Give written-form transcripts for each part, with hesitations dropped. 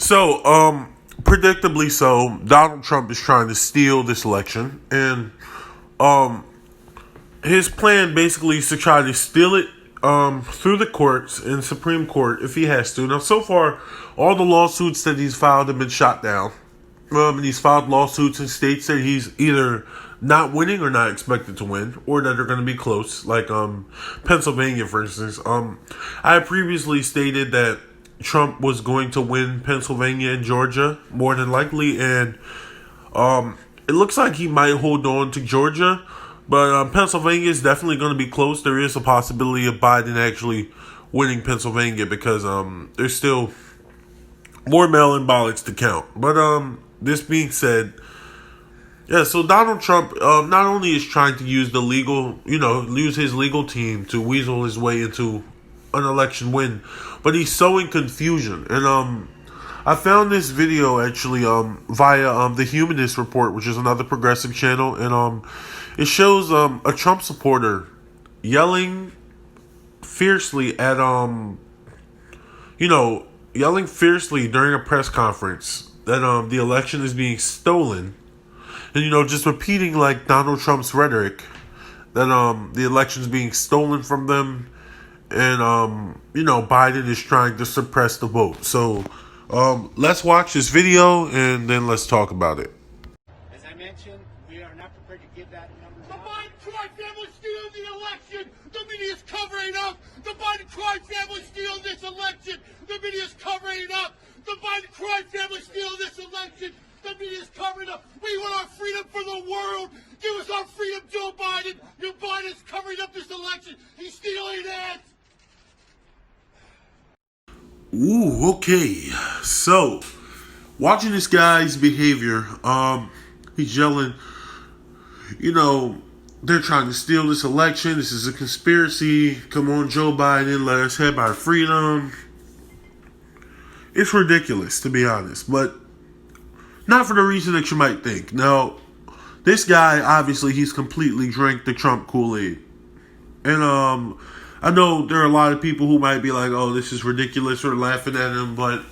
So, predictably so, Donald Trump is trying to steal this election, and um, his plan basically is to try to steal it through the courts and Supreme Court if he has to. Now, so far, all the lawsuits that he's filed have been shot down. And he's filed lawsuits in states that he's either not winning or not expected to win, or that are going to be close, like Pennsylvania, for instance. I previously stated that Trump was going to win Pennsylvania and Georgia more than likely, and it looks like he might hold on to Georgia, but Pennsylvania is definitely going to be close. There is a possibility of Biden actually winning Pennsylvania because there's still more mail-in ballots to count. But this being said, yeah, so Donald Trump not only is trying to use use his legal team to weasel his way into an election win, but he's sowing confusion. And I found this video actually via The Humanist Report, which is another progressive channel, and it shows a Trump supporter yelling fiercely at yelling fiercely during a press conference that the election is being stolen, and just repeating like Donald Trump's rhetoric that the election is being stolen from them, and Biden is trying to suppress the vote. So let's watch this video and then let's talk about it. As I mentioned, we are not prepared to give that number. The Biden crime family stealing the election. The media is covering up. The Biden crime family stealing this election. The media is covering it up. The Biden crime family stealing this election. The media is covering up. We want our freedom for the world. Give us our freedom, Joe Biden. Your Biden is covering up this election. He's stealing it. Ooh, okay. So, watching this guy's behavior, he's yelling, they're trying to steal this election. This is a conspiracy. Come on, Joe Biden, let us have our freedom. It's ridiculous, to be honest, but not for the reason that you might think. Now, this guy, obviously, he's completely drank the Trump Kool-Aid. And I know there are a lot of people who might be like, oh, this is ridiculous, or laughing at him, but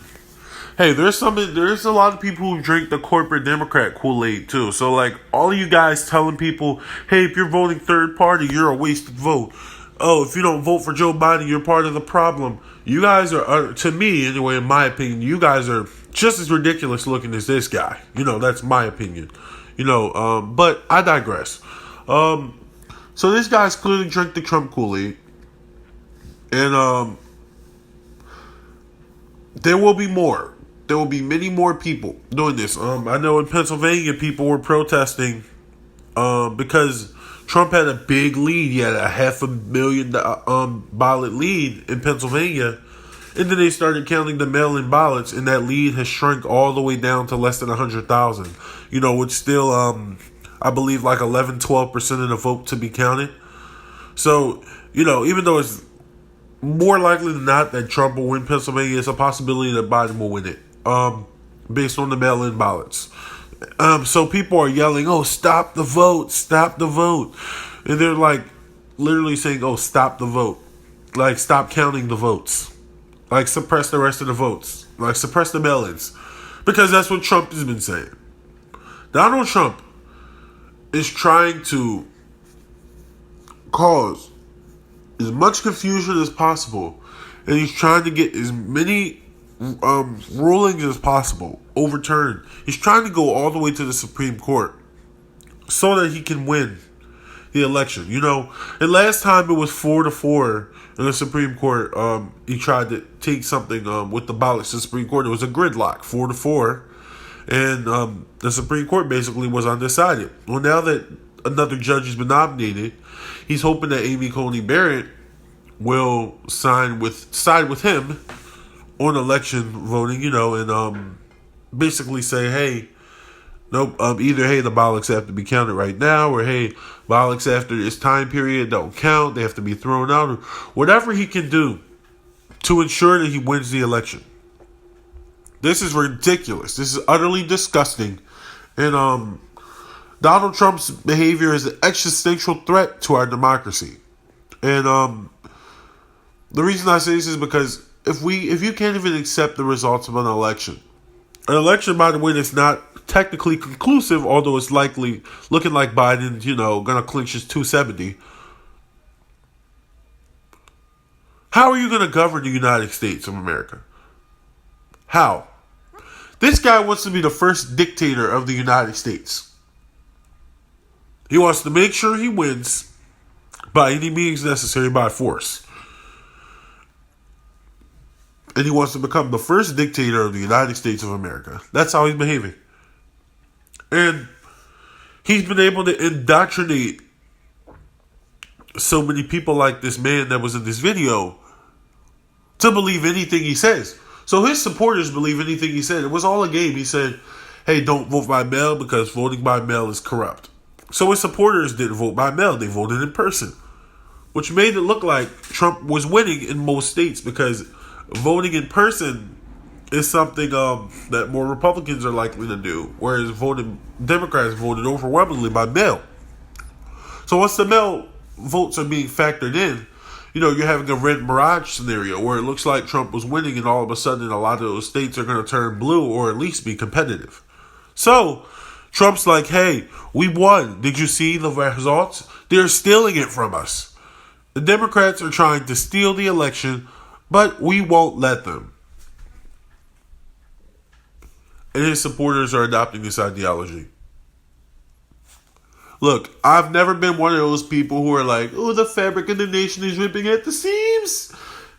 hey, there's a lot of people who drink the corporate Democrat Kool-Aid too. So like all of you guys telling people, hey, if you're voting third party, you're a wasted vote. Oh, if you don't vote for Joe Biden, you're part of the problem. You guys are, to me anyway, in my opinion, you guys are just as ridiculous looking as this guy. That's my opinion. But I digress. So this guy's clearly drank the Trump Kool-Aid. And there will be more. There will be many more people doing this. I know in Pennsylvania people were protesting because Trump had a big lead. He had a 500,000 ballot lead in Pennsylvania. And then they started counting the mail-in ballots, and that lead has shrunk all the way down to less than 100,000. Which still, I believe, like 11-12% of the vote to be counted. So, even though it's more likely than not that Trump will win Pennsylvania, it's a possibility that Biden will win it, based on the mail-in ballots. So people are yelling, oh, stop the vote, stop the vote. And they're like literally saying, oh, stop the vote. Like, stop counting the votes. Like, suppress the rest of the votes. Like, suppress the mail-ins. Because that's what Trump has been saying. Donald Trump is trying to cause as much confusion as possible, and he's trying to get as many rulings as possible overturned. He's trying to go all the way to the Supreme Court so that he can win the election. And last time it was 4-4 in the Supreme Court. He tried to take something with the ballots to the Supreme Court. It was a gridlock, 4-4, and the Supreme Court basically was undecided. Well, now that another judge has been nominated, he's hoping that Amy Coney Barrett will side with him on election voting, and basically say, hey, nope, either hey, the ballots have to be counted right now, or hey, ballots after this time period don't count, they have to be thrown out, or whatever he can do to ensure that he wins the election. This is ridiculous. This is utterly disgusting, and Donald Trump's behavior is an existential threat to our democracy. And the reason I say this is because if you can't even accept the results of an election, An election, by the way, that's not technically conclusive, although it's likely looking like Biden, going to clinch his 270. How are you going to govern the United States of America? How? This guy wants to be the first dictator of the United States. He wants to make sure he wins by any means necessary by force. And he wants to become the first dictator of the United States of America. That's how he's behaving. And he's been able to indoctrinate so many people like this man that was in this video to believe anything he says. So his supporters believe anything he said. It was all a game. He said, hey, don't vote by mail because voting by mail is corrupt. So his supporters didn't vote by mail. They voted in person, which made it look like Trump was winning in most states because voting in person is something that more Republicans are likely to do, whereas Democrats voted overwhelmingly by mail. So once the mail votes are being factored in, you're having a red mirage scenario where it looks like Trump was winning and all of a sudden a lot of those states are going to turn blue or at least be competitive. So Trump's like, hey, we won. Did you see the results? They're stealing it from us. The Democrats are trying to steal the election, but we won't let them. And his supporters are adopting this ideology. Look, I've never been one of those people who are like, oh, the fabric of the nation is ripping at the seams.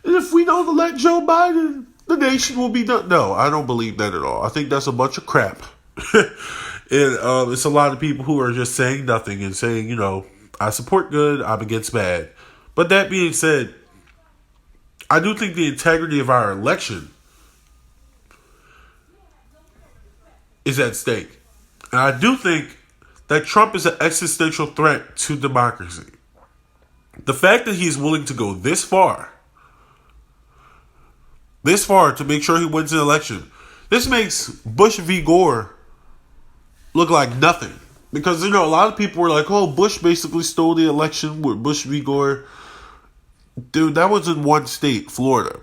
And if we don't elect Joe Biden, the nation will be done. No, I don't believe that at all. I think that's a bunch of crap. And it's a lot of people who are just saying nothing and saying, I support good, I'm against bad. But that being said, I do think the integrity of our election is at stake. And I do think that Trump is an existential threat to democracy. The fact that he's willing to go this far to make sure he wins an election, this makes Bush v. Gore look like nothing. Because, a lot of people were like, oh, Bush basically stole the election with Bush v. Gore. Dude, that was in one state, Florida.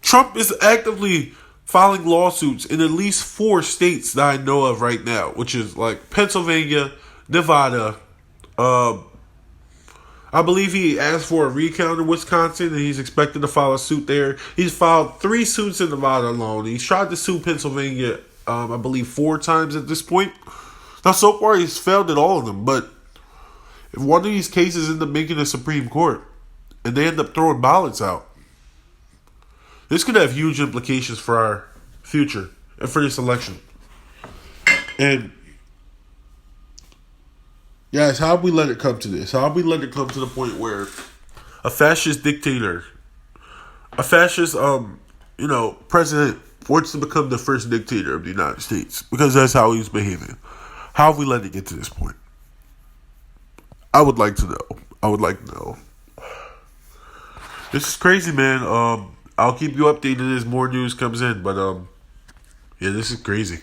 Trump is actively filing lawsuits in at least 4 states that I know of right now, which is like Pennsylvania, Nevada. I believe he asked for a recount in Wisconsin, and he's expected to file a suit there. He's filed 3 suits in Nevada alone. He's tried to sue Pennsylvania, I believe, 4 times at this point. Now, so far, he's failed at all of them, but if one of these cases ends up making the Supreme Court, and they end up throwing ballots out, this could have huge implications for our future and for this election. And guys, how have we let it come to this? How have we let it come to the point where a fascist dictator, a fascist, president wants to become the first dictator of the United States because that's how he's behaving? How have we let it get to this point? I would like to know. This is crazy, man. I'll keep you updated as more news comes in, but yeah, this is crazy.